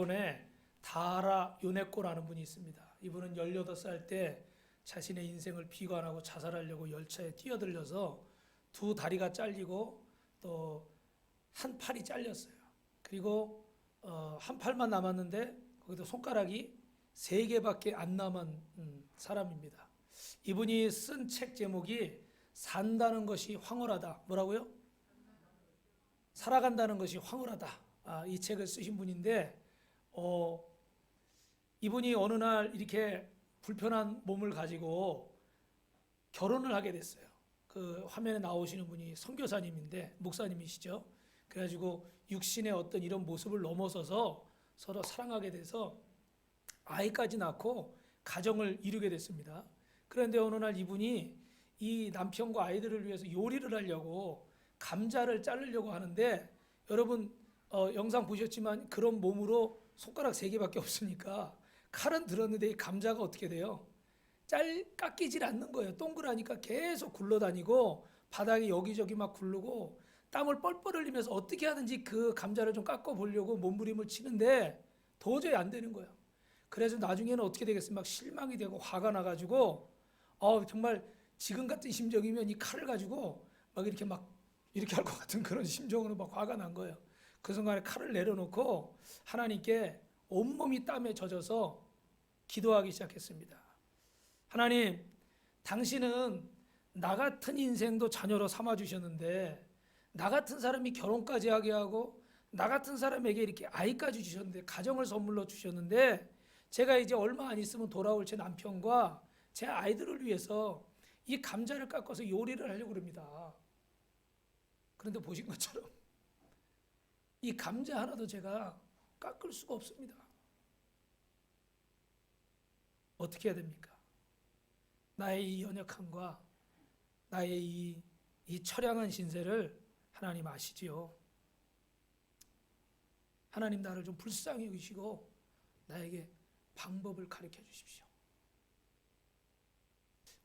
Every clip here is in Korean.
일본에 다하라 요네코라는 분이 있습니다. 이분은 18살 때 자신의 인생을 비관하고 자살하려고 열차에 뛰어들려서 두 다리가 잘리고 또 한 팔이 잘렸어요. 그리고 한 팔만 남았는데 거기도 손가락이 3개밖에 안 남은 사람입니다. 이분이 쓴 책 제목이 산다는 것이 황홀하다. 뭐라고요? 살아간다는 것이 황홀하다. 이 책을 쓰신 분인데 이분이 어느 날 이렇게 불편한 몸을 가지고 결혼을 하게 됐어요. 그 화면에 나오시는 분이 선교사님인데 목사님이시죠. 그래가지고 육신의 어떤 이런 모습을 넘어서서 서로 사랑하게 돼서 아이까지 낳고 가정을 이루게 됐습니다. 그런데 어느 날 이분이 이 남편과 아이들을 위해서 요리를 하려고 감자를 자르려고 하는데 여러분 영상 보셨지만 그런 몸으로 손가락 3개밖에 없으니까 칼은 들었는데 이 감자가 어떻게 돼요? 깎이질 않는 거예요. 동그라니까 계속 굴러다니고 바닥에 여기저기 막 굴르고 땀을 뻘뻘 흘리면서 어떻게 하든지 그 감자를 좀 깎아 보려고 몸부림을 치는데 도저히 안 되는 거예요. 그래서 나중에는 어떻게 되겠어요? 막 실망이 되고 화가 나가지고 정말 지금 같은 심정이면 이 칼을 가지고 막 이렇게 할 것 같은 그런 심정으로 막 화가 난 거예요. 그 순간에 칼을 내려놓고 하나님께 온몸이 땀에 젖어서 기도하기 시작했습니다. 하나님, 당신은 나 같은 인생도 자녀로 삼아주셨는데 나 같은 사람이 결혼까지 하게 하고 나 같은 사람에게 이렇게 아이까지 주셨는데 가정을 선물로 주셨는데 제가 이제 얼마 안 있으면 돌아올 제 남편과 제 아이들을 위해서 이 감자를 깎아서 요리를 하려고 합니다. 그런데 보신 것처럼 이 감자 하나도 제가 깎을 수가 없습니다. 어떻게 해야 됩니까? 나의 이 연약함과 나의 이 처량한 신세를 하나님 아시지요. 하나님 나를 좀 불쌍히 여기시고 나에게 방법을 가르쳐 주십시오.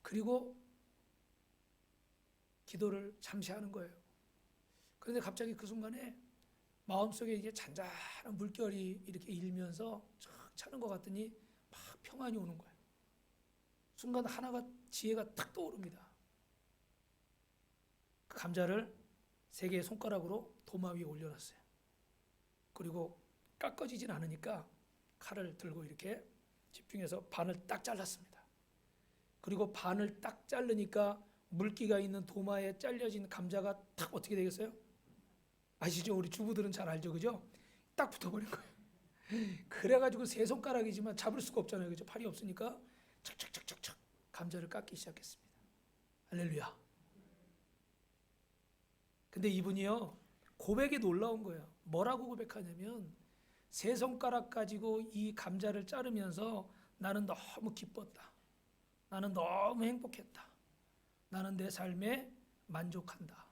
그리고 기도를 잠시 하는 거예요. 그런데 갑자기 그 순간에 마음속에 이게 잔잔한 물결이 이렇게 일면서 쫙 차는 것 같더니 막 평안이 오는 거예요. 순간 하나가 지혜가 탁 떠오릅니다. 그 감자를 3개의 손가락으로 도마 위에 올려놨어요. 그리고 깎아지진 않으니까 칼을 들고 이렇게 집중해서 반을 딱 잘랐습니다. 그리고 반을 딱 자르니까 물기가 있는 도마에 잘려진 감자가 탁 어떻게 되겠어요? 아시죠? 우리 주부들은 잘 알죠, 그죠? 딱 붙어버린 거예요. 그래가지고 3손가락이지만 잡을 수가 없잖아요, 그죠? 팔이 없으니까 척척척척척 감자를 깎기 시작했습니다. 할렐루야. 근데 이분이요 고백이 놀라운 거예요. 뭐라고 고백하냐면 3손가락 가지고 이 감자를 자르면서 나는 너무 기뻤다. 나는 너무 행복했다. 나는 내 삶에 만족한다.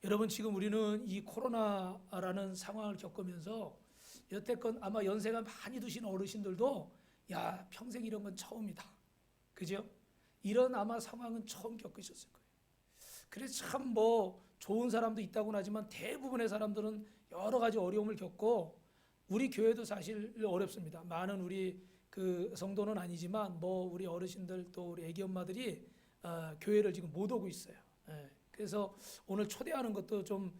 여러분 지금 우리는 이 코로나라는 상황을 겪으면서 여태껏 아마 연세가 많이 드신 어르신들도 야 평생 이런 건 처음이다. 그죠? 이런 아마 상황은 처음 겪으셨을 거예요. 그래서 참 좋은 사람도 있다고는 하지만 대부분의 사람들은 여러 가지 어려움을 겪고 우리 교회도 사실 어렵습니다. 많은 우리 그 성도는 아니지만 우리 어르신들 또 우리 애기 엄마들이 교회를 지금 못 오고 있어요. 그래서 오늘 초대하는 것도 좀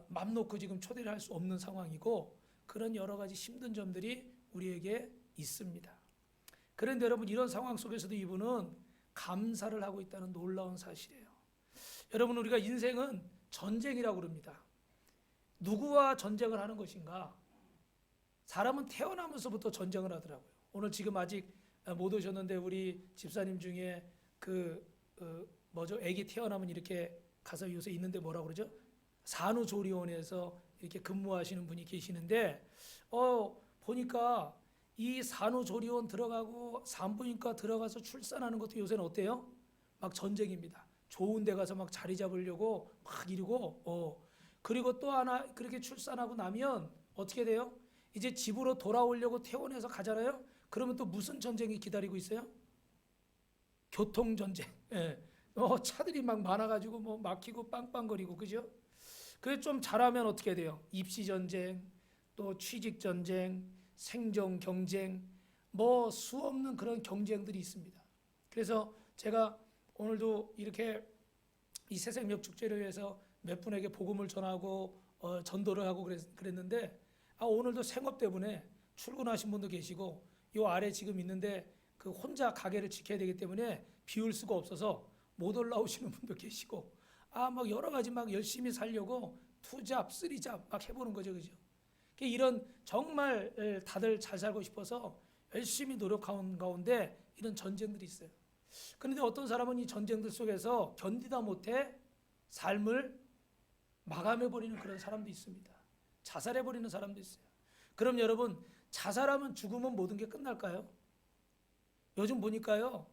맘 놓고 지금 초대를 할 수 없는 상황이고 그런 여러 가지 힘든 점들이 우리에게 있습니다. 그런데 여러분 이런 상황 속에서도 이분은 감사를 하고 있다는 놀라운 사실이에요. 여러분 우리가 인생은 전쟁이라고 그럽니다. 누구와 전쟁을 하는 것인가? 사람은 태어나면서부터 전쟁을 하더라고요. 오늘 지금 아직 못 오셨는데 우리 집사님 중에 아기 태어나면 이렇게 가서 요새 있는데 뭐라고 그러죠? 산후조리원에서 이렇게 근무하시는 분이 계시는데 보니까 이 산후조리원 들어가고 산부인과 들어가서 출산하는 것도 요새는 어때요? 막 전쟁입니다. 좋은 데 가서 막 자리 잡으려고 막 이러고 그리고 또 하나 그렇게 출산하고 나면 어떻게 돼요? 이제 집으로 돌아오려고 퇴원해서 가잖아요. 그러면 또 무슨 전쟁이 기다리고 있어요? 교통전쟁. 예. 차들이 막 많아가지고 막히고 빵빵거리고 그죠? 그게 좀 잘하면 어떻게 돼요? 입시전쟁, 또 취직 전쟁, 생존 경쟁, 뭐 수없는 그런 경쟁들이 있습니다. 그래서 제가 오늘도 이렇게 이 새생명 축제를 위해서 몇 분에게 복음을 전하고 전도를 하고 그랬는데 오늘도 생업 때문에 출근하신 분도 계시고 요 아래 지금 있는데 그 혼자 가게를 지켜야 되기 때문에 비울 수가 없어서 못 올라오시는 분도 계시고 막 여러 가지 막 열심히 살려고 투잡, 쓰리잡 막 해보는 거죠, 그죠? 이런 정말 다들 잘 살고 싶어서 열심히 노력하는 가운데 이런 전쟁들이 있어요. 그런데 어떤 사람은 이 전쟁들 속에서 견디다 못해 삶을 마감해버리는 그런 사람도 있습니다. 자살해버리는 사람도 있어요. 그럼 여러분, 자살하면 죽으면 모든 게 끝날까요? 요즘 보니까요,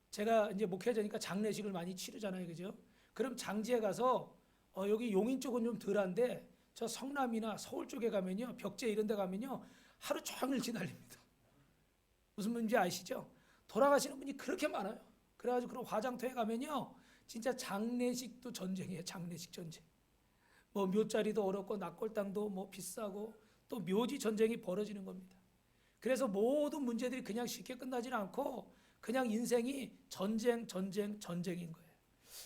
제가 이제 목회자니까 장례식을 많이 치르잖아요, 그죠? 그럼 장지에 가서 여기 용인 쪽은 좀 덜한데 저 성남이나 서울 쪽에 가면요, 벽제 이런 데 가면요, 하루 종일 지날립니다. 무슨 말인지 아시죠? 돌아가시는 분이 그렇게 많아요. 그래가지고 그런 화장터에 가면요, 진짜 장례식도 전쟁이에요. 장례식 전쟁. 뭐 묘자리도 어렵고 낙골당도 뭐 비싸고 또 묘지 전쟁이 벌어지는 겁니다. 그래서 모든 문제들이 그냥 쉽게 끝나지는 않고 그냥 인생이 전쟁인 거예요.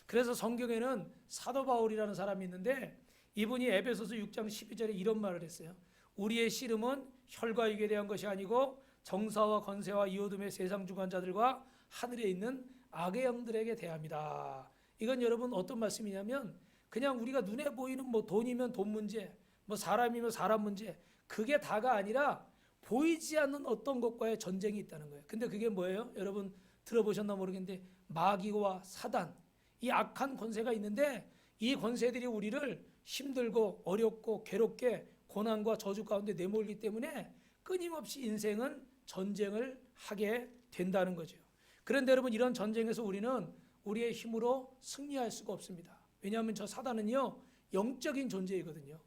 그래서 성경에는 사도 바울이라는 사람이 있는데 이분이 에베소서 6장 12절에 이런 말을 했어요. 우리의 씨름은 혈과 육에 대한 것이 아니고 정사와 권세와 이어둠의 세상 주관자들과 하늘에 있는 악의 영들에게 대합니다. 이건 여러분 어떤 말씀이냐면 그냥 우리가 눈에 보이는 뭐 돈이면 돈 문제, 뭐 사람이면 사람 문제, 그게 다가 아니라 보이지 않는 어떤 것과의 전쟁이 있다는 거예요. 근데 그게 뭐예요? 여러분 들어보셨나 모르겠는데 마귀와 사단, 이 악한 권세가 있는데 이 권세들이 우리를 힘들고 어렵고 괴롭게 고난과 저주 가운데 내몰기 때문에 끊임없이 인생은 전쟁을 하게 된다는 거죠. 그런데 여러분 이런 전쟁에서 우리는 우리의 힘으로 승리할 수가 없습니다. 왜냐하면 저 사단은요 영적인 존재이거든요.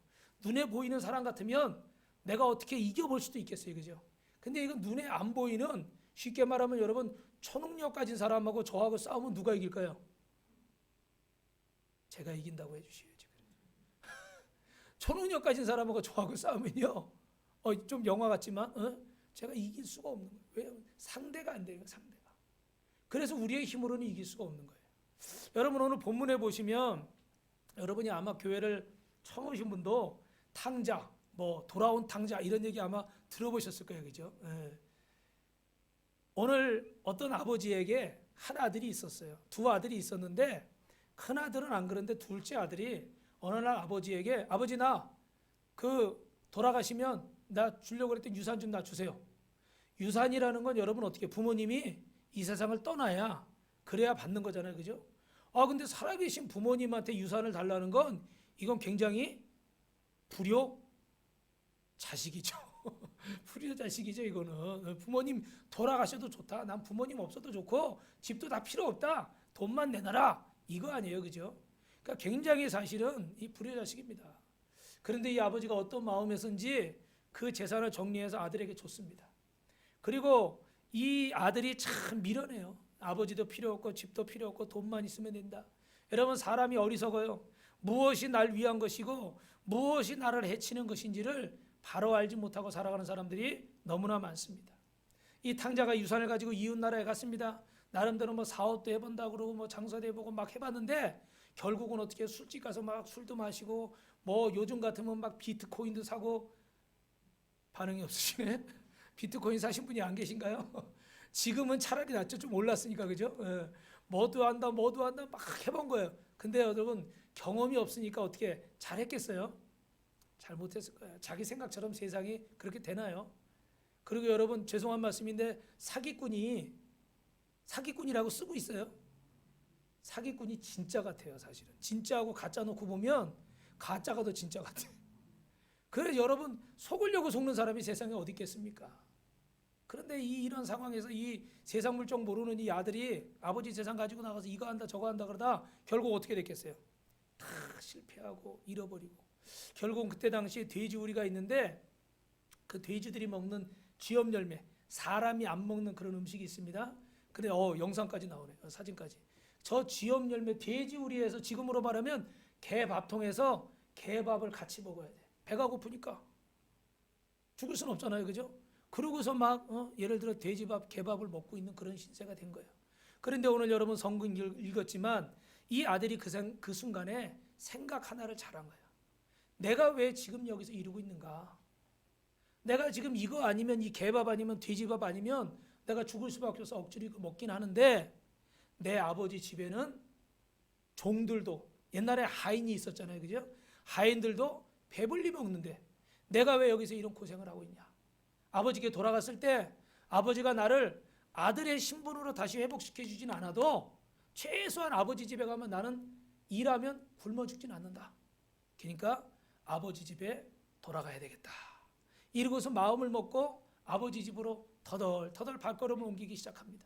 눈에 보이는 사람 같으면 내가 어떻게 이겨볼 수도 있겠어요, 그죠? 근데 이건 눈에 안 보이는, 쉽게 말하면 여러분 초능력 가진 사람하고 저하고 싸우면 누가 이길까요? 제가 이긴다고 해주셔야죠. 초능력 가진 사람하고 저하고 싸우면요, 좀 영화 같지만 제가 이길 수가 없는 거예요. 왜냐하면 상대가 안 되는 거예요, 상대가. 그래서 우리의 힘으로는 이길 수가 없는 거예요. 여러분 오늘 본문에 보시면 여러분이 아마 교회를 처음 오신 분도 탕자, 뭐 돌아온 탕자 이런 얘기 아마 들어보셨을 거예요, 그죠? 예. 오늘 어떤 아버지에게 한 아들이 있었어요. 두 아들이 있었는데 큰 아들은 안 그런데 둘째 아들이 어느 날 아버지에게 아버지 나 그 돌아가시면 나 주려고 그랬던 유산 좀 나 주세요. 유산이라는 건 여러분 어떻게 부모님이 이 세상을 떠나야 그래야 받는 거잖아요, 그죠? 근데 살아계신 부모님한테 유산을 달라는 건 이건 굉장히 불효 자식이죠. 불효 자식이죠, 이거는. 부모님 돌아가셔도 좋다. 난 부모님 없어도 좋고 집도 다 필요 없다. 돈만 내놔라. 이거 아니에요, 그죠? 그러니까 굉장히 사실은 이 불효 자식입니다. 그런데 이 아버지가 어떤 마음에서인지 그 재산을 정리해서 아들에게 줬습니다. 그리고 이 아들이 참 미련해요. 아버지도 필요 없고 집도 필요 없고 돈만 있으면 된다. 여러분 사람이 어리석어요. 무엇이 날 위한 것이고 무엇이 나를 해치는 것인지를 바로 알지 못하고 살아가는 사람들이 너무나 많습니다. 이 탕자가 유산을 가지고 이웃 나라에 갔습니다. 나름대로 뭐 사업도 해본다 그러고 뭐 장사도 해보고 막 해봤는데 결국은 어떻게 술집 가서 막 술도 마시고 뭐 요즘 같으면 막 비트코인도 사고. 반응이 없으시네. 비트코인 사신 분이 안 계신가요? 지금은 차라리 낫죠. 좀 올랐으니까, 그죠? 예. 뭐도 한다 막 해본 거예요. 근데 여러분 경험이 없으니까 어떻게 잘했겠어요? 잘 못했을 거예요. 자기 생각처럼 세상이 그렇게 되나요? 그리고 여러분 죄송한 말씀인데 사기꾼이라고 쓰고 있어요. 사기꾼이 진짜 같아요, 사실은. 진짜하고 가짜 놓고 보면 가짜가 더 진짜 같아요. 그래서 여러분 속으려고 속는 사람이 세상에 어디 있겠습니까? 그런데 이런 상황에서 이 세상 물정 모르는 이 아들이 아버지 재산 가지고 나가서 이거 한다 저거 한다 그러다 결국 어떻게 됐겠어요? 다 실패하고 잃어버리고 결국 그때 당시에 돼지우리가 있는데 그 돼지들이 먹는 쥐염 열매, 사람이 안 먹는 그런 음식이 있습니다. 근데 영상까지 나오네요. 사진까지. 저 쥐염 열매 돼지우리에서 지금으로 말하면 개 밥통에서 개밥을 같이 먹어야 돼. 배가 고프니까. 죽을 수는 없잖아요, 그죠? 그러고서 막 예를 들어 돼지밥, 개밥을 먹고 있는 그런 신세가 된 거예요. 그런데 오늘 여러분 성경 읽었지만 이 아들이 그 순간에 생각 하나를 잘한 거예요. 내가 왜 지금 여기서 이러고 있는가? 내가 지금 이거 아니면 이 개밥 아니면 돼지밥 아니면 내가 죽을 수밖에 없어서 억지로 이거 먹긴 하는데 내 아버지 집에는 종들도 옛날에 하인이 있었잖아요, 그죠? 하인들도 배불리 먹는데 내가 왜 여기서 이런 고생을 하고 있냐? 아버지께 돌아갔을 때 아버지가 나를 아들의 신분으로 다시 회복시켜 주진 않아도 최소한 아버지 집에 가면 나는 일하면 굶어 죽진 않는다. 그러니까 아버지 집에 돌아가야 되겠다. 이러고서 마음을 먹고 아버지 집으로 터덜터덜 발걸음을 옮기기 시작합니다.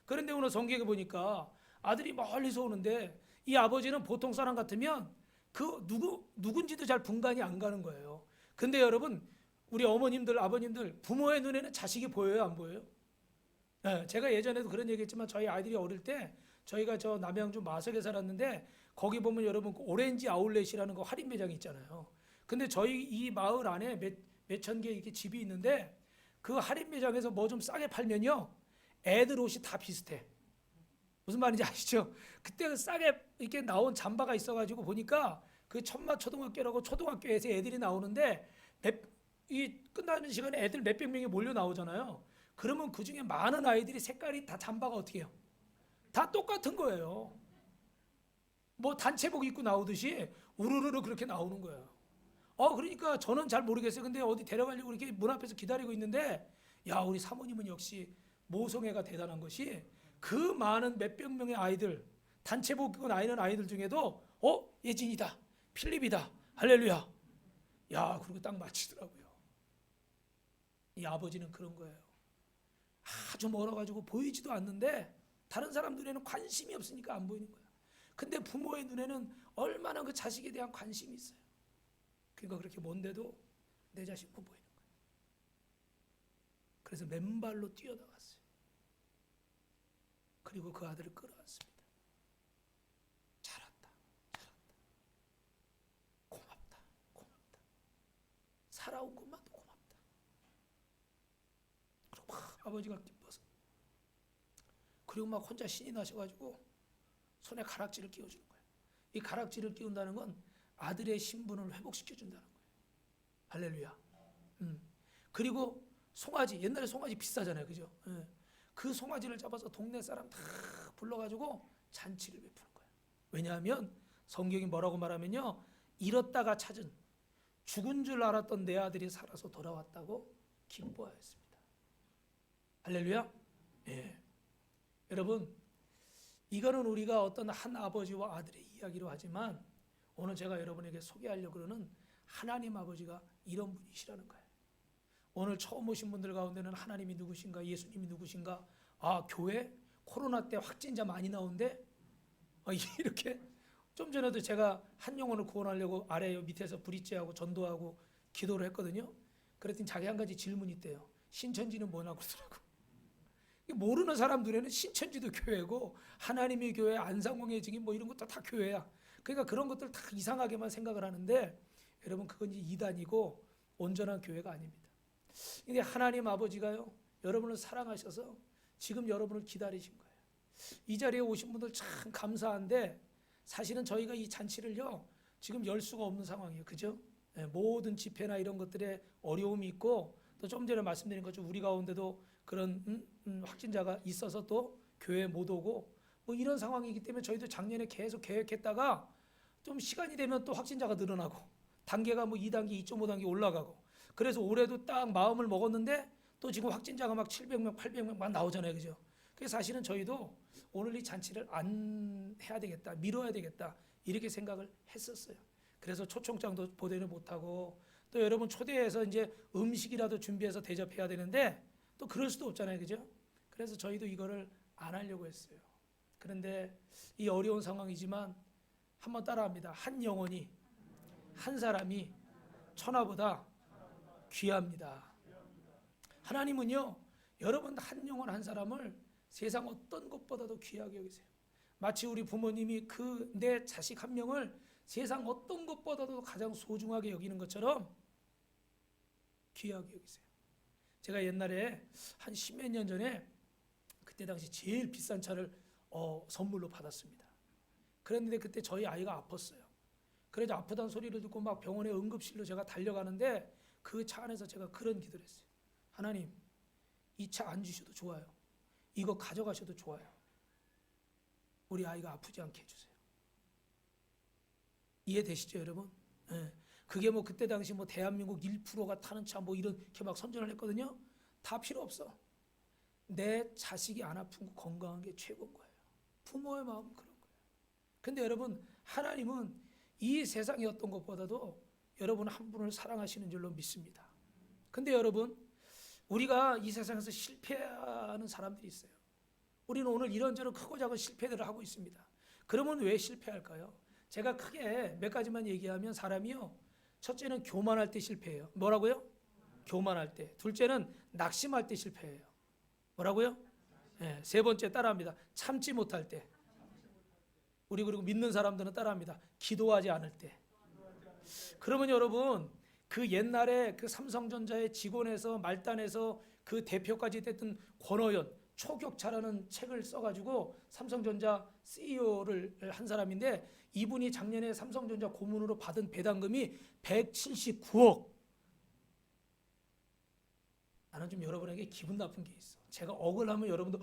그런데 오늘 성경에 보니까 아들이 멀리서 오는데 이 아버지는 보통 사람 같으면 그 누군지도 잘 분간이 안 가는 거예요. 근데 여러분 우리 어머님들 아버님들 부모의 눈에는 자식이 보여요, 안 보여요? 네, 제가 예전에도 그런 얘기했지만 저희 아이들이 어릴 때 저희가 저 남양주 마석에 살았는데 거기 보면 여러분 그 오렌지 아울렛이라는 거 할인 매장이 있잖아요. 근데 저희 이 마을 안에 몇천 개 이렇게 집이 있는데 그 할인 매장에서 뭐 좀 싸게 팔면요 애들 옷이 다 비슷해. 무슨 말인지 아시죠? 그때 싸게 이렇게 나온 잠바가 있어가지고 보니까 그 천마 초등학교라고 초등학교에서 애들이 나오는데 이 끝나는 시간에 애들 몇백 명이 몰려 나오잖아요. 그러면 그 중에 많은 아이들이 색깔이 다 잠바가 어떻게 해요? 다 똑같은 거예요. 뭐 단체복 입고 나오듯이 우르르르 그렇게 나오는 거예요. 그러니까 저는 잘 모르겠어요. 근데 어디 데려가려고 이렇게 문 앞에서 기다리고 있는데 야 우리 사모님은 역시 모성애가 대단한 것이 그 많은 몇백 명의 아이들 단체복 입고 나이는 아이들 중에도 예진이다 필립이다 할렐루야 야 그리고 딱 맞히더라고요. 이 아버지는 그런 거예요. 아주 멀어가지고 보이지도 않는데 다른 사람 눈에는 관심이 없으니까 안 보이는 거야. 근데 부모의 눈에는 얼마나 그 자식에 대한 관심이 있어요. 그러니까 그렇게 먼데도 내 자식만 보이는 거예요. 그래서 맨발로 뛰어나갔어요. 그리고 그 아들을 끌어안습니다. 잘한다, 잘한다. 고맙다, 고맙다. 살아온 것만도 고맙다. 그리고 막 아버지가 기뻐서 그리고 막 혼자 신이 나셔가지고 손에 가락지를 끼워주는 거예요. 이 가락지를 끼운다는 건 아들의 신분을 회복시켜준다는 거예요. 할렐루야. 그리고 송아지, 옛날에 송아지 비싸잖아요, 그죠? 그 송아지를 잡아서 동네 사람 다 불러가지고 잔치를 베푸는 거예요. 왜냐하면 성경이 뭐라고 말하면요, 잃었다가 찾은 죽은 줄 알았던 내 아들이 살아서 돌아왔다고 기뻐하였습니다. 할렐루야. 예. 여러분, 이거는 우리가 어떤 한 아버지와 아들의 이야기로 하지만 오늘 제가 여러분에게 소개하려고 그러는 하나님 아버지가 이런 분이시라는 거예요. 오늘 처음 오신 분들 가운데는 하나님이 누구신가, 예수님이 누구신가, 교회 코로나 때 확진자 많이 나오는데 이렇게 좀 전에도 제가 한 영혼을 구원하려고 아래 밑에서 브릿지하고 전도하고 기도를 했거든요. 그랬더니 자기 한 가지 질문이 있대요. 신천지는 뭐냐고 그러더라고. 모르는 사람 눈에는 신천지도 교회고 하나님의 교회, 안상홍의 증인 뭐 이런 것도 다 교회야. 그러니까 그런 것들 다 이상하게만 생각을 하는데 여러분 그건 이제 이단이고 온전한 교회가 아닙니다. 근데 하나님 아버지가요 여러분을 사랑하셔서 지금 여러분을 기다리신 거예요. 이 자리에 오신 분들 참 감사한데 사실은 저희가 이 잔치를요 지금 열 수가 없는 상황이에요. 그죠? 모든 집회나 이런 것들에 어려움이 있고 또 좀 전에 말씀드린 것처럼 우리 가운데도 그런 확진자가 있어서 또 교회 못 오고 뭐 이런 상황이기 때문에 저희도 작년에 계속 계획했다가 좀 시간이 되면 또 확진자가 늘어나고 단계가 뭐 2단계, 2.5단계 올라가고 그래서 올해도 딱 마음을 먹었는데 또 지금 확진자가 막 700명, 800명 막 나오잖아요. 그죠? 그래서 사실은 저희도 오늘 이 잔치를 안 해야 되겠다, 미뤄야 되겠다 이렇게 생각을 했었어요. 그래서 초청장도 보내를 못하고 또 여러분 초대해서 이제 음식이라도 준비해서 대접해야 되는데 또 그럴 수도 없잖아요. 그죠? 그래서 저희도 이거를 안 하려고 했어요. 그런데 이 어려운 상황이지만 한번 따라합니다. 한 영혼이 한 사람이 천하보다 귀합니다. 하나님은요 여러분 한 영혼 한 사람을 세상 어떤 것보다도 귀하게 여기세요. 마치 우리 부모님이 그 내 자식 한 명을 세상 어떤 것보다도 가장 소중하게 여기는 것처럼 귀하게 여기세요. 제가 옛날에 한 십몇 년 전에 그때 당시 제일 비싼 차를 선물로 받았습니다. 그런데 그때 저희 아이가 아팠어요. 그래서 아프다는 소리를 듣고 막 병원에 응급실로 제가 달려가는데 그 차 안에서 제가 그런 기도를 했어요. 하나님, 이 차 안 주셔도 좋아요. 이거 가져가셔도 좋아요. 우리 아이가 아프지 않게 해주세요. 이해되시죠, 여러분? 예. 그게 뭐 그때 당시 뭐 대한민국 1%가 타는 차 뭐 이렇게 막 선전을 했거든요. 다 필요 없어. 내 자식이 안 아프고 건강한 게 최고인 거예요. 부모의 마음은 그런 거예요. 근데 여러분, 하나님은 이 세상의 어떤 것보다도 여러분 한 분을 사랑하시는 줄로 믿습니다. 근데 여러분, 우리가 이 세상에서 실패하는 사람들이 있어요. 우리는 오늘 이런저런 크고 작은 실패들을 하고 있습니다. 그러면 왜 실패할까요? 제가 크게 몇 가지만 얘기하면 사람이요, 첫째는 교만할 때 실패해요. 뭐라고요? 교만할 때. 둘째는 낙심할 때 실패해요. 뭐라고요? 네, 세 번째 따라합니다. 참지 못할 때. 우리 그리고 믿는 사람들은 따라합니다. 기도하지 않을 때. 그러면 여러분, 그 옛날에 그 삼성전자의 직원에서 말단에서 그 대표까지 됐던 권호연, 초격차라는 책을 써가지고 삼성전자 CEO를 한 사람인데, 이분이 작년에 삼성전자 고문으로 받은 배당금이 179억. 나는 좀 여러분에게 기분 나쁜 게 있어. 제가 억을 하면 여러분도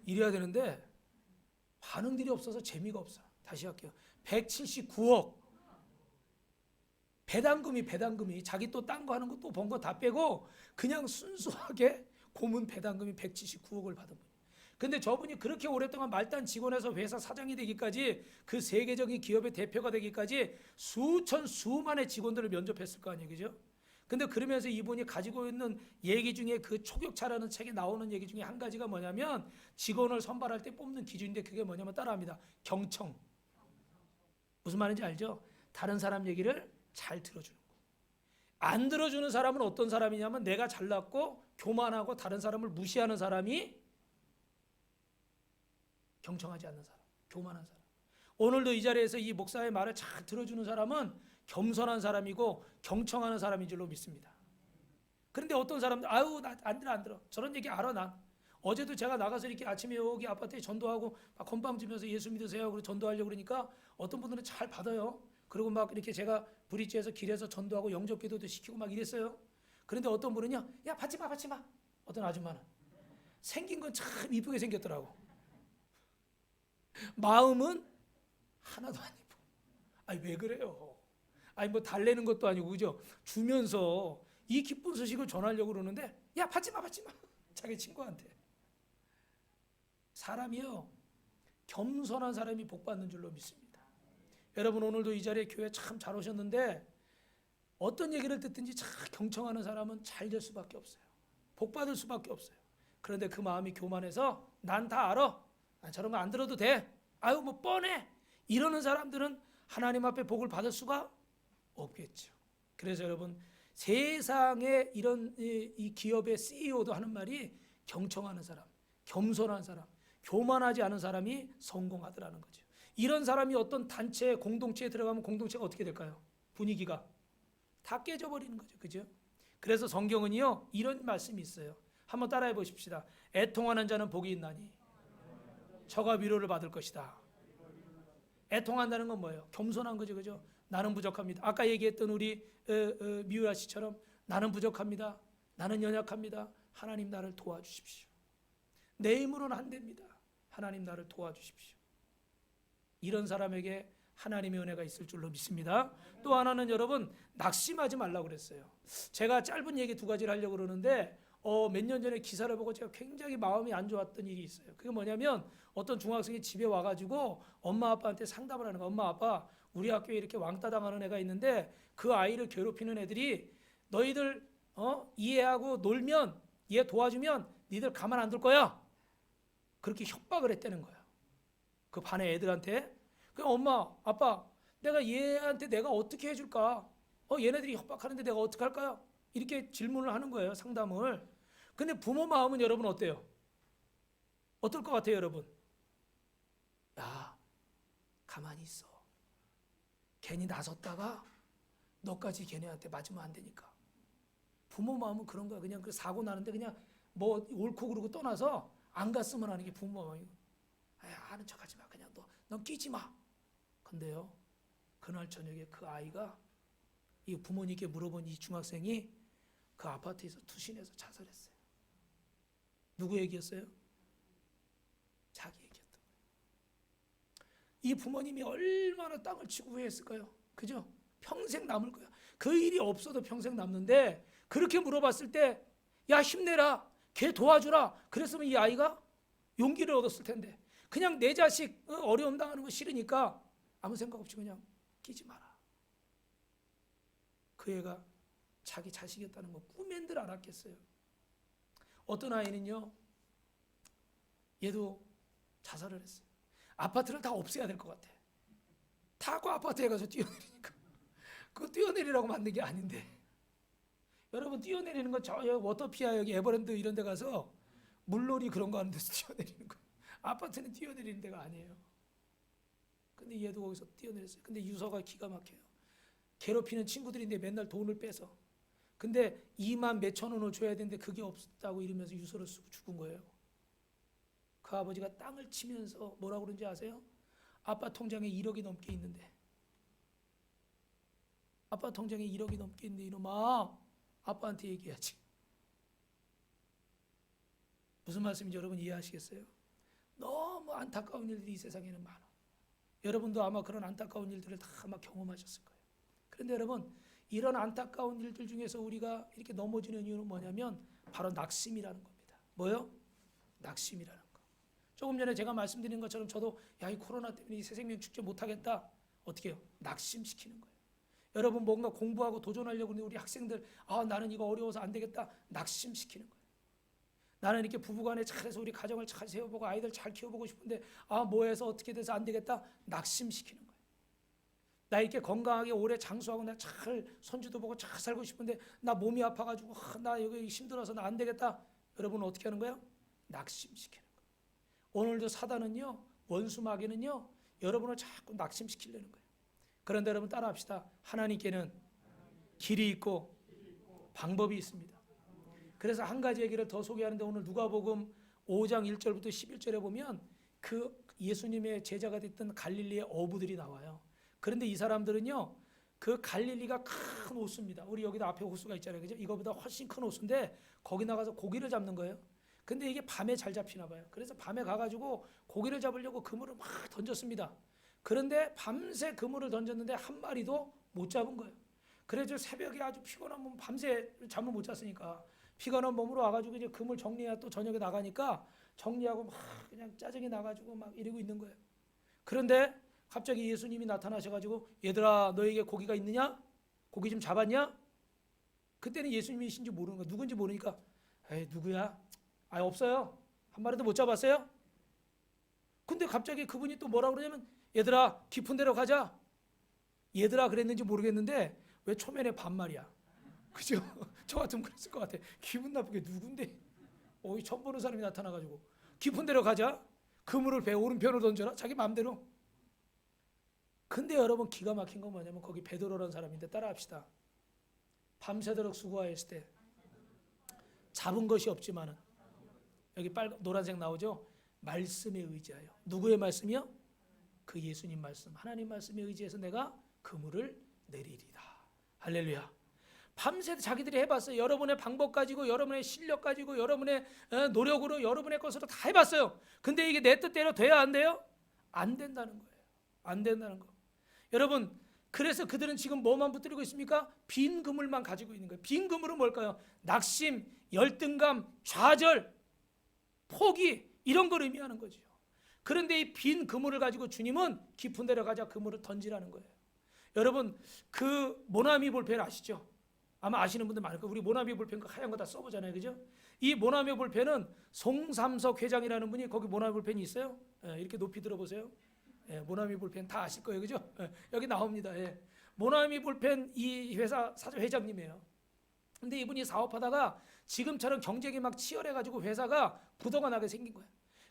이래야 되는데 반응들이 없어서 재미가 없어. 다시 할게요. 179억. 배당금이 자기 또 딴 거 하는 거 또 번 거 다 빼고 그냥 순수하게 고문 배당금이 179억을 받은 분이에요. 근데 저분이 그렇게 오랫동안 말단 직원에서 회사 사장이 되기까지, 그 세계적인 기업의 대표가 되기까지 수천 수만의 직원들을 면접했을 거 아니에요, 그죠? 근데 그러면서 이분이 가지고 있는 얘기 중에 그 초격차라는 책에 나오는 얘기 중에 한 가지가 뭐냐면, 직원을 선발할 때 뽑는 기준인데 그게 뭐냐면 따라합니다. 경청. 무슨 말인지 알죠? 다른 사람 얘기를 잘 들어주는 거. 안 들어주는 사람은 어떤 사람이냐면, 내가 잘났고 교만하고 다른 사람을 무시하는 사람이 경청하지 않는 사람, 교만한 사람. 오늘도 이 자리에서 이 목사의 말을 잘 들어주는 사람은 겸손한 사람이고 경청하는 사람인 줄로 믿습니다. 그런데 어떤 사람들, 아유 나 안 들어. 저런 얘기 알아 난. 어제도 제가 나가서 이렇게 아침에 여기 아파트에 전도하고 막 건빵 주면서 예수 믿으세요 그리고 전도하려고 그러니까 어떤 분들은 잘 받아요. 그리고 막 이렇게 제가 브릿지에서 길에서 전도하고 영접기도도 시키고 막 이랬어요. 그런데 어떤 분은요, 야 받지 마. 어떤 아줌마는 생긴 건 참 이쁘게 생겼더라고. 마음은 하나도 안 이뻐. 아니 왜 그래요? 아니 뭐 달래는 것도 아니고, 그죠? 주면서 이 기쁜 소식을 전하려고 그러는데, 야 받지 마. 자기 친구한테. 사람이요, 겸손한 사람이 복 받는 줄로 믿습니다. 여러분, 오늘도 이 자리에 교회 참 잘 오셨는데, 어떤 얘기를 듣든지 참 경청하는 사람은 잘 될 수밖에 없어요. 복 받을 수밖에 없어요. 그런데 그 마음이 교만해서 난 다 알아. 저런 거 안 들어도 돼. 아유 뭐 뻔해. 이러는 사람들은 하나님 앞에 복을 받을 수가 없겠죠. 그래서 여러분, 세상에 이런 이 기업의 CEO도 하는 말이 경청하는 사람, 겸손한 사람, 교만하지 않은 사람이 성공하더라는 거죠. 이런 사람이 어떤 단체, 공동체에 들어가면 공동체가 어떻게 될까요? 분위기가 다 깨져버리는 거죠. 그죠? 그래서 성경은요, 이런 말씀이 있어요. 한번 따라해 보십시다. 애통하는 자는 복이 있나니 저가 위로를 받을 것이다. 애통한다는 건 뭐예요? 겸손한 거죠. 그죠? 나는 부족합니다. 아까 얘기했던 우리 미우라 씨처럼 나는 부족합니다. 나는 연약합니다. 하나님 나를 도와주십시오. 내 힘으로는 안 됩니다. 하나님 나를 도와주십시오. 이런 사람에게 하나님의 은혜가 있을 줄로 믿습니다. 또 하나는 여러분, 낙심하지 말라고 그랬어요. 제가 짧은 얘기 두 가지를 하려고 그러는데, 몇 년 전에 기사를 보고 제가 굉장히 마음이 안 좋았던 일이 있어요. 그게 뭐냐면, 어떤 중학생이 집에 와가지고 엄마 아빠한테 상담을 하는 거야. 엄마 아빠, 우리 학교에 이렇게 왕따 당하는 애가 있는데 그 아이를 괴롭히는 애들이 너희들 이해하고 놀면, 얘 도와주면 니들 가만 안 둘 거야. 그렇게 협박을 했다는 거야. 그 반의 애들한테. 그 엄마 아빠, 내가 얘한테 내가 어떻게 해줄까? 얘네들이 협박하는데 내가 어떻게 할까요? 이렇게 질문을 하는 거예요. 상담을. 근데 부모 마음은 여러분 어때요? 어떨 것 같아요, 여러분? 야, 가만히 있어. 괜히 나섰다가 너까지 걔네한테 맞으면 안 되니까. 부모 마음은 그런 거야. 그냥 그 사고 나는데 그냥 뭐 옳고 그르고 떠나서 안 갔으면 하는 게 부모 마음이고. 아는 척하지 마. 그냥 넌 끼지 마. 근데요, 그날 저녁에 그 아이가 이 부모님께 물어본 이 중학생이 그 아파트에서 투신해서 자살했어요. 누구 얘기였어요? 자기 얘기였던 거예요. 이 부모님이 얼마나 땅을 치고 후회했을까요? 그죠? 평생 남을 거야. 그 일이 없어도 평생 남는데 그렇게 물어봤을 때 야 힘내라, 걔 도와주라 그랬으면 이 아이가 용기를 얻었을 텐데 그냥 내 자식 어려움 당하는 거 싫으니까 아무 생각 없이 그냥 끼지 마라. 그 애가 자기 자식이었다는 거 꿈엔들 알았겠어요. 어떤 아이는요, 얘도 자살을 했어요. 아파트를 다 없애야 될 것 같아. 다 그 아파트에 가서 뛰어내리니까. 그거 뛰어내리라고 만든 게 아닌데. 여러분 뛰어내리는 건 저 워터피아 여기 에버랜드 이런 데 가서 물놀이 그런 거 하는 데서 뛰어내리는 거예요. 아파트는 뛰어내리는 데가 아니에요. 근데 얘도 거기서 뛰어내렸어요. 근데 유서가 기가 막혀요. 괴롭히는 친구들인데 맨날 돈을 빼서. 근데 2만 몇천 원을 줘야 되는데 그게 없다고 이러면서 유서를 쓰고 죽은 거예요. 그 아버지가 땅을 치면서 뭐라고 그런지 아세요? 아빠 통장에 1억이 넘게 있는데. 아빠 통장에 1억이 넘게 있는데 이놈아 아빠한테 얘기해야지. 무슨 말씀인지 여러분 이해하시겠어요? 너무 안타까운 일들이 이 세상에는 많아. 여러분도 아마 그런 안타까운 일들을 다 아마 경험하셨을 거예요. 그런데 여러분 이런 안타까운 일들 중에서 우리가 이렇게 넘어지는 이유는 뭐냐면 바로 낙심이라는 겁니다. 뭐요? 낙심이라는 거. 조금 전에 제가 말씀드린 것처럼 저도 야, 이 코로나 때문에 이 새생명 축제 못하겠다. 어떻게 해요? 낙심시키는 거예요. 여러분 뭔가 공부하고 도전하려고 하는 우리 학생들 나는 이거 어려워서 안 되겠다. 낙심시키는 거예요. 나는 이렇게 부부간에 잘해서 우리 가정을 잘 세워보고 아이들 잘 키워보고 싶은데 뭐 해서 어떻게 돼서 안 되겠다. 낙심시키는 거예요. 나 이렇게 건강하게 오래 장수하고 나 잘 손주도 보고 잘 살고 싶은데 나 몸이 아파가지고 나 여기 힘들어서 나 안 되겠다. 여러분 어떻게 하는 거예요? 낙심시키는 거예요. 오늘도 사단은요, 원수 마귀는요, 여러분을 자꾸 낙심시키려는 거예요. 그런데 여러분 따라합시다. 하나님께는 길이 있고 방법이 있습니다. 그래서 한 가지 얘기를 더 소개하는데 오늘 누가복음 5장 1절부터 11절에 보면 그 예수님의 제자가 됐던 갈릴리의 어부들이 나와요. 그런데 이 사람들은요, 그 갈릴리가 큰 호수입니다. 우리 여기도 앞에 호수가 있잖아요. 그죠? 이거보다 훨씬 큰 호수인데 거기 나가서 고기를 잡는 거예요. 근데 이게 밤에 잘 잡히나 봐요. 그래서 밤에 가가지고 고기를 잡으려고 그물을 막 던졌습니다. 그런데 밤새 그물을 던졌는데 한 마리도 못 잡은 거예요. 그래서 새벽에 아주 피곤한 몸, 밤새 잠을 못 잤으니까 피곤한 몸으로 와가지고 이제 그물 정리하고 또 저녁에 나가니까 정리하고 막 그냥 짜증이 나가지고 막 이러고 있는 거예요. 그런데 갑자기 예수님이 나타나셔가지고 얘들아 너에게 고기가 있느냐? 고기 좀 잡았냐? 그때는 예수님이신지 모르는 거야. 누군지 모르니까 에이 누구야? 없어요. 한 마리도 못 잡았어요? 근데 갑자기 그분이 또 뭐라 그러냐면 얘들아 깊은 데로 가자. 얘들아 그랬는지 모르겠는데 왜 초면에 반말이야? 그죠? 저 같으면 그랬을 것 같아. 기분 나쁘게 누군데? 처음 보는 사람이 나타나가지고 깊은 데로 가자. 그물을 배 오른편으로 던져라. 자기 마음대로. 근데 여러분 기가 막힌 건 뭐냐면 거기 베드로라는 사람인데 따라합시다. 밤새도록 수고하였을 때 잡은 것이 없지만은 여기 노란색 나오죠? 말씀에 의지하여. 누구의 말씀이요? 그 예수님 말씀, 하나님 말씀에 의지해서 내가 그물을 내리리다. 할렐루야. 밤새 자기들이 해봤어요. 여러분의 방법 가지고, 여러분의 실력 가지고, 여러분의 노력으로, 여러분의 것으로 다 해봤어요. 근데 이게 내 뜻대로 돼야 안 돼요? 안 된다는 거예요. 안 된다는 거. 여러분, 그래서 그들은 지금 뭐만 붙들고 있습니까? 빈 그물만 가지고 있는 거예요. 빈 그물은 뭘까요? 낙심, 열등감, 좌절, 포기 이런 걸 의미하는 거죠. 그런데 이 빈 그물을 가지고 주님은 깊은 데로 가자 그물을 던지라는 거예요. 여러분 그 모나미 볼펜 아시죠? 아마 아시는 분들 많을 거예요. 우리 모나미 볼펜 그 하얀 거 다 써보잖아요. 그죠? 이 모나미 볼펜은 송삼석 회장이라는 분이 거기 모나미 볼펜이 있어요. 이렇게 높이 들어보세요. 모나미 볼펜 다 아실 거예요. 그죠? 여기 나옵니다. 모나미 볼펜 이 회사 회장님이에요. 근데 이분이 사업하다가 지금처럼 경쟁이 막 치열해가지고 회사가 부도가 나게 생긴 거예요.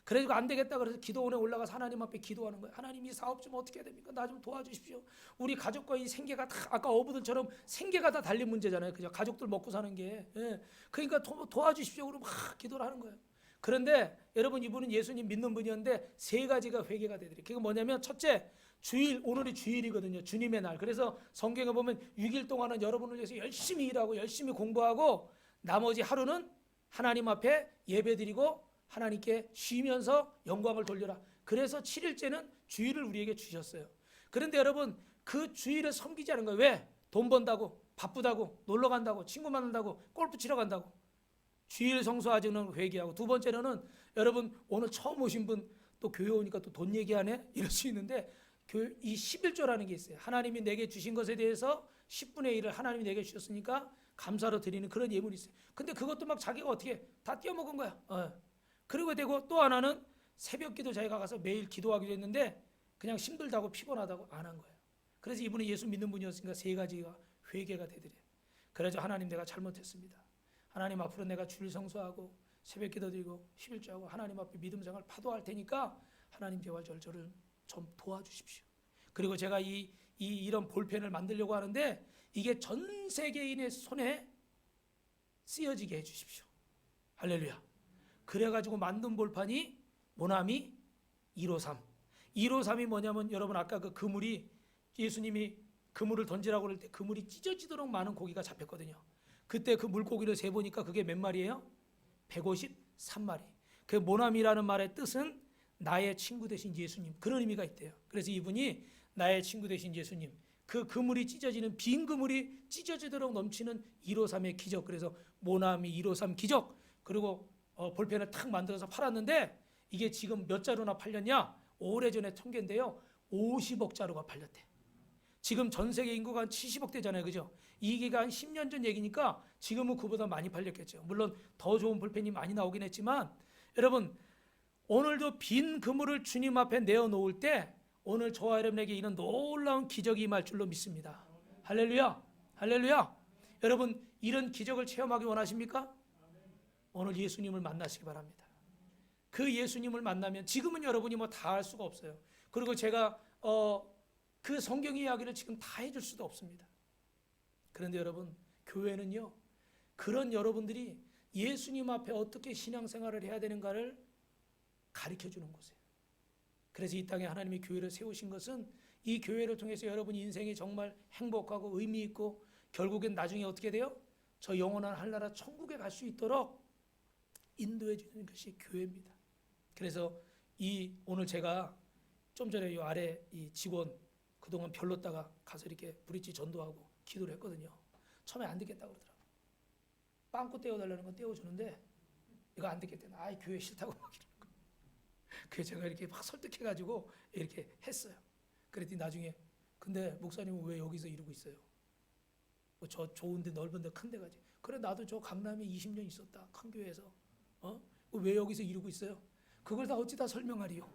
그래가지고 안 되겠다 그래서 기도원에 올라가서 하나님 앞에 기도하는 거예요. 하나님 이 사업 좀 어떻게 해야 됩니까? 나 좀 도와주십시오. 우리 가족과 이 생계가 다 아까 어부들처럼 생계가 다 달린 문제잖아요. 그죠? 가족들 먹고 사는 게. 예. 그러니까 도와주십시오. 그러면 막 기도를 하는 거예요. 그런데 여러분 이분은 예수님 믿는 분이었는데 세 가지가 회개가 되더래요. 그게 뭐냐면 첫째, 주일, 오늘이 주일이거든요. 주님의 날. 그래서 성경에 보면 6일 동안은 여러분을 위해서 열심히 일하고 열심히 공부하고 나머지 하루는 하나님 앞에 예배드리고 하나님께 쉬면서 영광을 돌려라. 그래서 7일째는 주일을 우리에게 주셨어요. 그런데 여러분 그 주일을 섬기지 않은 거예요. 왜? 돈 번다고, 바쁘다고, 놀러 간다고, 친구 만난다고, 골프 치러 간다고. 주일 성수하지는 회개하고, 두 번째로는 여러분 오늘 처음 오신 분 또 교회 오니까 또 돈 얘기하네? 이럴 수 있는데 이 11조라는 게 있어요. 하나님이 내게 주신 것에 대해서 10분의 1을 하나님이 내게 주셨으니까 감사로 드리는 그런 예물이 있어요. 근데 그것도 막 자기가 어떻게 다 떼어먹은 거야. 그리고 되고 또 하나는 새벽 기도 자기가 가서 매일 기도하기도 했는데 그냥 힘들다고 피곤하다고 안 한 거예요. 그래서 이분은 예수 믿는 분이었으니까 세 가지가 회개가 되더래요. 그래서 하나님 내가 잘못했습니다. 하나님 앞으로 내가 주일 성수하고 새벽 기도 드리고 11조하고 하나님 앞에 믿음 생활 파도할 테니까 하나님 제발 저를 좀 도와주십시오. 그리고 제가 이런 볼펜을 만들려고 하는데 이게 전 세계인의 손에 쓰여지게 해주십시오. 할렐루야. 그래가지고 만든 볼판이 모나미 153. 153이 뭐냐면 여러분 아까 그 그물이 예수님이 그물을 던지라고 그럴 때 그물이 찢어지도록 많은 고기가 잡혔거든요. 그때 그 물고기를 세보니까 그게 몇 마리예요? 153마리. 그 모나미라는 말의 뜻은 나의 친구 되신 예수님, 그런 의미가 있대요. 그래서 이분이 나의 친구 되신 예수님, 그 그물이 찢어지는 빈 그물이 찢어지도록 넘치는 153의 기적. 그래서 모나미 153 기적. 그리고 볼펜을 탁 만들어서 팔았는데 이게 지금 몇 자루나 팔렸냐? 오래전에 통계인데요. 50억 자루가 팔렸대. 지금 전 세계 인구가 한 70억 대잖아요. 그죠? 이게 한 10년 전 얘기니까 지금은 그보다 많이 팔렸겠죠. 물론 더 좋은 볼펜이 많이 나오긴 했지만 여러분 오늘도 빈 그물을 주님 앞에 내어놓을 때 오늘 저와 여러분에게 이런 놀라운 기적이 임할 줄로 믿습니다. 할렐루야. 할렐루야. 여러분 이런 기적을 체험하기 원하십니까? 오늘 예수님을 만나시기 바랍니다. 그 예수님을 만나면 지금은 여러분이 뭐 다 할 수가 없어요. 그리고 제가 그 성경 이야기를 지금 다 해줄 수도 없습니다. 그런데 여러분 교회는요 그런 여러분들이 예수님 앞에 어떻게 신앙생활을 해야 되는가를 가르쳐주는 곳이에요. 그래서 이 땅에 하나님이 교회를 세우신 것은 이 교회를 통해서 여러분 인생이 정말 행복하고 의미 있고 결국엔 나중에 어떻게 돼요? 저 영원한 하늘나라 천국에 갈 수 있도록 인도해 주는 것이 교회입니다. 그래서 오늘 제가 좀 전에 이 아래 이 직원 그동안 별로다가 가서 이렇게 브릿지 전도하고 기도를 했거든요. 처음에 안 듣겠다고 그러더라고요. 빵꾸 떼어달라는 건 떼어주는데 이거 안 듣겠대. 아이 교회 싫다고 막 이러는 거예요. 그래서 제가 이렇게 막 설득해가지고 이렇게 했어요. 그랬더니 나중에 근데 목사님은 왜 여기서 이러고 있어요? 뭐 저 좋은데 넓은데 큰데 가지. 그래 나도 저 강남에 20년 있었다. 큰 교회에서. 왜 여기서 이러고 있어요? 그걸 다 어찌 다 설명하리요.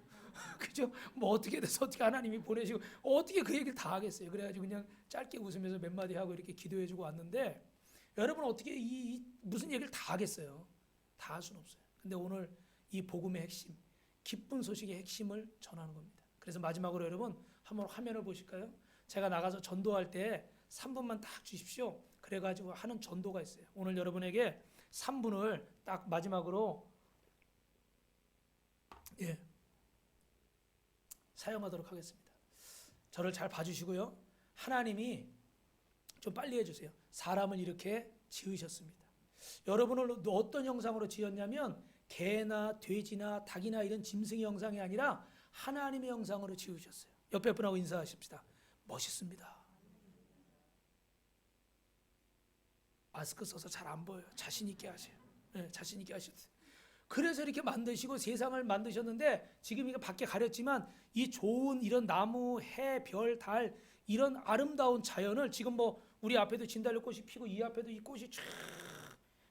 그죠? 뭐 어떻게 돼서 어떻게 하나님이 보내시고 어떻게 그 얘기를 다 하겠어요. 그래가지고 그냥 짧게 웃으면서 몇 마디 하고 이렇게 기도해주고 왔는데 여러분 어떻게 무슨 얘기를 다 하겠어요? 다 할 수는 없어요. 근데 오늘 이 복음의 핵심, 기쁜 소식의 핵심을 전하는 겁니다. 그래서 마지막으로 여러분 한번 화면을 보실까요? 제가 나가서 전도할 때 3분만 딱 주십시오. 그래가지고 하는 전도가 있어요. 오늘 여러분에게 3분을 딱 마지막으로 사용하도록 하겠습니다. 저를 잘 봐주시고요. 하나님이 좀 빨리 해주세요. 사람을 이렇게 지으셨습니다. 여러분을 어떤 형상으로 지었냐면 개나 돼지나 닭이나 이런 짐승의 형상이 아니라 하나님의 형상으로 지으셨어요. 옆에 분하고 인사하십시다. 멋있습니다. 마스크 써서 잘 안 보여요. 자신 있게 하세요. 자신 있게 하십시오. 그래서 이렇게 만드시고 세상을 만드셨는데 지금 이거 밖에 가렸지만 이 좋은 이런 나무, 해, 별, 달 이런 아름다운 자연을 지금 뭐 우리 앞에도 진달래꽃이 피고 이 앞에도 이 꽃이 쫙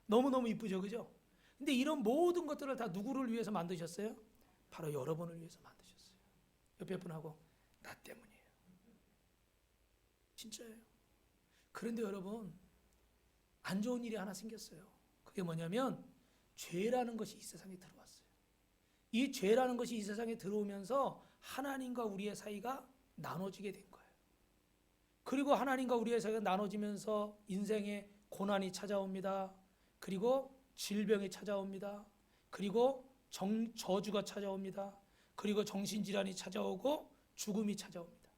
너무너무 이쁘죠. 그죠? 근데 이런 모든 것들을 다 누구를 위해서 만드셨어요? 바로 여러분을 위해서 만드셨어요. 옆에 분하고 나 때문이에요. 진짜예요. 그런데 여러분 안 좋은 일이 하나 생겼어요. 그게 뭐냐면 죄라는 것이 이 세상에 들어왔어요. 이 죄라는 것이 이 세상에 들어오면서 하나님과 우리의 사이가 나눠지게 된 거예요. 그리고 하나님과 우리의 사이가 나눠지면서 인생에 고난이 찾아옵니다. 그리고 질병이 찾아옵니다. 그리고 저주가 찾아옵니다. 그리고 정신질환이 찾아오고 죽음이 찾아옵니다.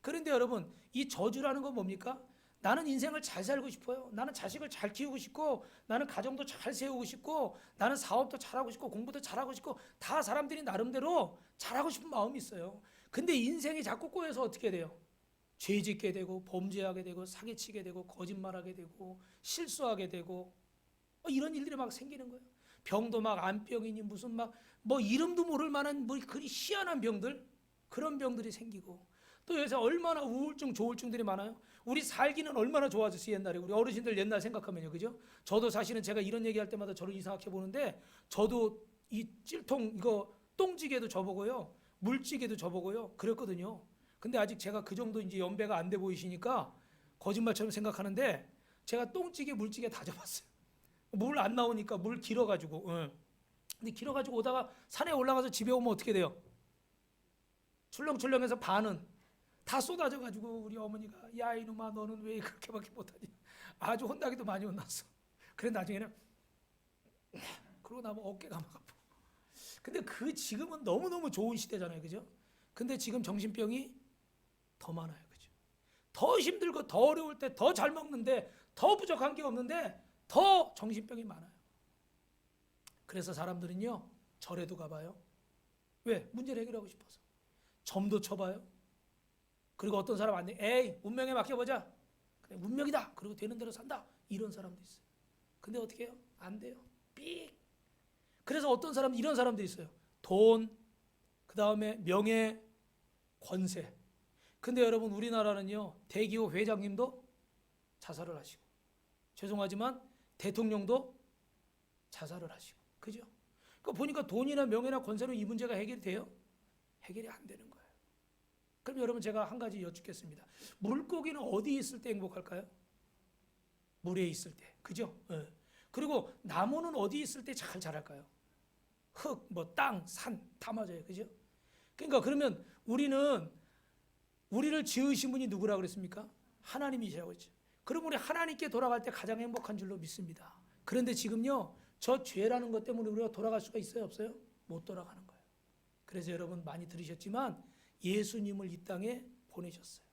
그런데 여러분, 이 저주라는 건 뭡니까? 나는 인생을 잘 살고 싶어요. 나는 자식을 잘 키우고 싶고, 나는 가정도 잘 세우고 싶고, 나는 사업도 잘하고 싶고, 공부도 잘하고 싶고, 다 사람들이 나름대로 잘하고 싶은 마음이 있어요. 근데 인생이 자꾸 꼬여서 어떻게 돼요? 죄 짓게 되고, 범죄하게 되고, 사기치게 되고, 거짓말하게 되고, 실수하게 되고, 이런 일들이 막 생기는 거예요. 병도 막 안병이니 무슨 막 뭐 이름도 모를 만한 뭐 그리 희한한 병들, 그런 병들이 생기고, 또 요새 얼마나 우울증, 조울증들이 많아요. 우리 살기는 얼마나 좋아졌어요. 옛날에 우리 어르신들 옛날 생각하면요, 그죠? 저도 사실은 제가 이런 얘기할 때마다 저를 이상하게 보는데, 저도 이 찔통 이거 똥찌개도 저보고요, 물찌개도 저보고요, 그랬거든요. 근데 아직 제가 그 정도 이제 연배가 안 돼 보이시니까 거짓말처럼 생각하는데, 제가 똥찌개, 물찌개 다 접었어요. 물 안 나오니까, 물 길어가지고. 근데 길어가지고 오다가 산에 올라가서 집에 오면 어떻게 돼요? 출렁출렁해서 반은 다 쏟아져가지고 우리 어머니가, 야 이놈아 너는 왜 그렇게밖에 못하니? 아주 혼나기도 많이 혼났어. 그래 나중에는 그러고 나면 어깨가 막 아파. 근데 그 지금은 너무너무 좋은 시대잖아요, 그죠? 근데 지금 정신병이 더 많아요, 그죠? 더 힘들고 더 어려울 때 더 잘 먹는데, 더 부족한 게 없는데 더 정신병이 많아요. 그래서 사람들은요, 절에도 가봐요. 왜? 문제를 해결하고 싶어서. 점도 쳐봐요. 그리고 어떤 사람 안 돼. 에이, 운명에 맡겨보자. 그래, 운명이다. 그리고 되는 대로 산다. 이런 사람도 있어요. 근데 어떻게 해요? 안 돼요. 삑. 그래서 어떤 사람, 이런 사람도 있어요. 돈, 그 다음에 명예, 권세. 근데 여러분, 우리나라는요, 대기업 회장님도 자살을 하시고, 죄송하지만 대통령도 자살을 하시고, 그죠? 그러니까 보니까 돈이나 명예나 권세로 이 문제가 해결이 돼요? 해결이 안 되는 거예요. 그럼 여러분, 제가 한 가지 여쭙겠습니다. 물고기는 어디에 있을 때 행복할까요? 물에 있을 때, 그죠? 네. 그리고 나무는 어디 있을 때 잘 자랄까요? 흙, 뭐 땅, 산 다 맞아요, 그죠? 그러니까 그러면 우리를 지으신 분이 누구라고 그랬습니까? 하나님이시라고 했죠. 그럼 우리 하나님께 돌아갈 때 가장 행복한 줄로 믿습니다. 그런데 지금요, 저 죄라는 것 때문에 우리가 돌아갈 수가 있어요, 없어요? 못 돌아가는 거예요. 그래서 여러분 많이 들으셨지만 예수님을 이 땅에 보내셨어요.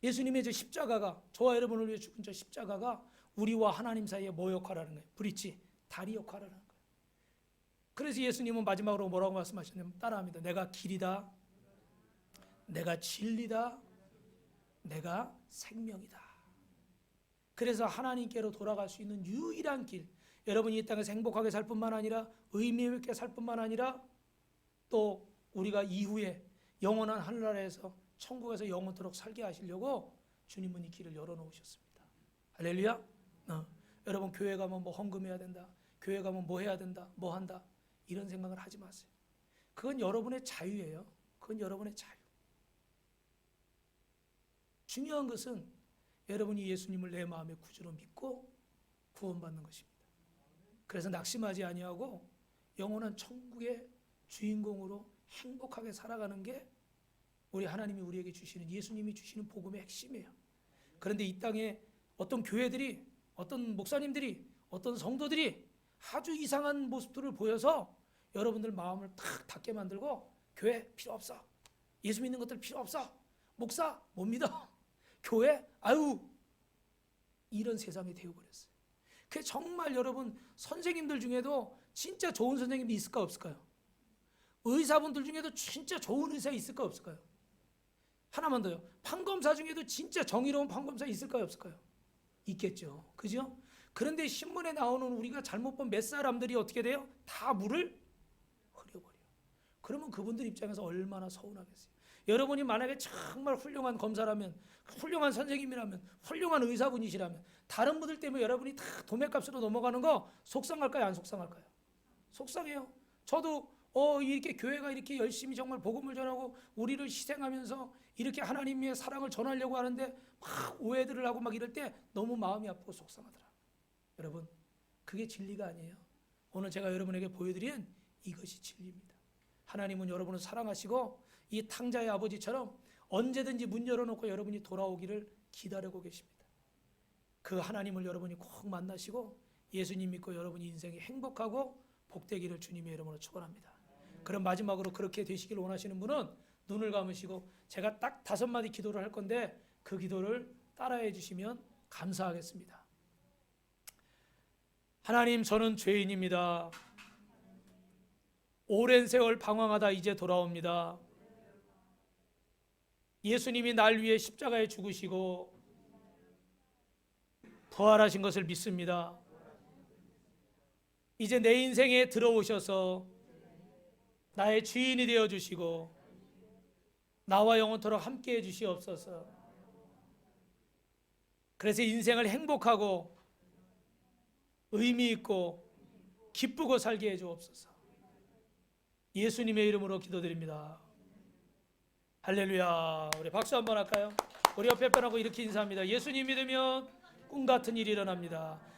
예수님의 저 십자가가, 저와 여러분을 위해 죽은 저 십자가가 우리와 하나님 사이에 뭐 역할을 하는 거예요? 브릿지, 다리 역할을 하는 거예요. 그래서 예수님은 마지막으로 뭐라고 말씀하셨냐면, 따라합니다. 내가 길이다, 내가 진리다, 내가 생명이다. 그래서 하나님께로 돌아갈 수 있는 유일한 길, 여러분이 이 땅에서 행복하게 살 뿐만 아니라 의미 있게 살 뿐만 아니라 또 우리가 이후에 영원한 하늘나라에서 천국에서 영원토록 살게 하시려고 주님은 이 길을 열어놓으셨습니다. 할렐루야. 여러분, 교회 가면 뭐 헌금해야 된다, 교회 가면 뭐 해야 된다, 뭐 한다, 이런 생각을 하지 마세요. 그건 여러분의 자유예요. 그건 여러분의 자유. 중요한 것은 여러분이 예수님을 내 마음의 구주로 믿고 구원받는 것입니다. 그래서 낙심하지 아니하고 영원한 천국의 주인공으로 행복하게 살아가는 게 우리 하나님이 우리에게 주시는, 예수님이 주시는 복음의 핵심이에요. 그런데 이 땅에 어떤 교회들이, 어떤 목사님들이, 어떤 성도들이 아주 이상한 모습들을 보여서 여러분들 마음을 탁 닫게 만들고, 교회 필요 없어, 예수 믿는 것들 필요 없어, 목사 못 믿어, 교회 아유, 이런 세상이 되어버렸어요. 그 정말 여러분, 선생님들 중에도 진짜 좋은 선생님이 있을까 없을까요? 의사분들 중에도 진짜 좋은 의사 있을까 없을까요? 하나만 더요. 판검사 중에도 진짜 정의로운 판검사 있을까요 없을까요? 있겠죠, 그죠? 그런데 신문에 나오는 우리가 잘못 본 몇 사람들이 어떻게 돼요? 다 물을 흐려버려요. 그러면 그분들 입장에서 얼마나 서운하겠어요. 여러분이 만약에 정말 훌륭한 검사라면, 훌륭한 선생님이라면, 훌륭한 의사분이시라면 다른 분들 때문에 여러분이 다 도매값으로 넘어가는 거 속상할까요, 안 속상할까요? 속상해요. 저도 이렇게 교회가 이렇게 열심히 정말 복음을 전하고 우리를 희생하면서 이렇게 하나님의 사랑을 전하려고 하는데 막 오해들을 하고 막 이럴 때 너무 마음이 아프고 속상하더라. 여러분, 그게 진리가 아니에요. 오늘 제가 여러분에게 보여드린 이것이 진리입니다. 하나님은 여러분을 사랑하시고 이 탕자의 아버지처럼 언제든지 문 열어놓고 여러분이 돌아오기를 기다리고 계십니다. 그 하나님을 여러분이 꼭 만나시고 예수님 믿고 여러분이 인생이 행복하고 복되기를 주님의 이름으로 축원합니다. 그럼 마지막으로 그렇게 되시길 원하시는 분은 눈을 감으시고 제가 딱 5마디 기도를 할 건데 그 기도를 따라해 주시면 감사하겠습니다. 하나님, 저는 죄인입니다. 오랜 세월 방황하다 이제 돌아옵니다. 예수님이 날 위해 십자가에 죽으시고 부활하신 것을 믿습니다. 이제 내 인생에 들어오셔서 나의 주인이 되어 주시고 나와 영원토록 함께해 주시옵소서. 그래서 인생을 행복하고 의미 있고 기쁘고 살게 해 주옵소서. 예수님의 이름으로 기도드립니다. 할렐루야. 우리 박수 한번 할까요? 우리 옆에 분하고 이렇게 인사합니다. 예수님 믿으면 꿈 같은 일이 일어납니다.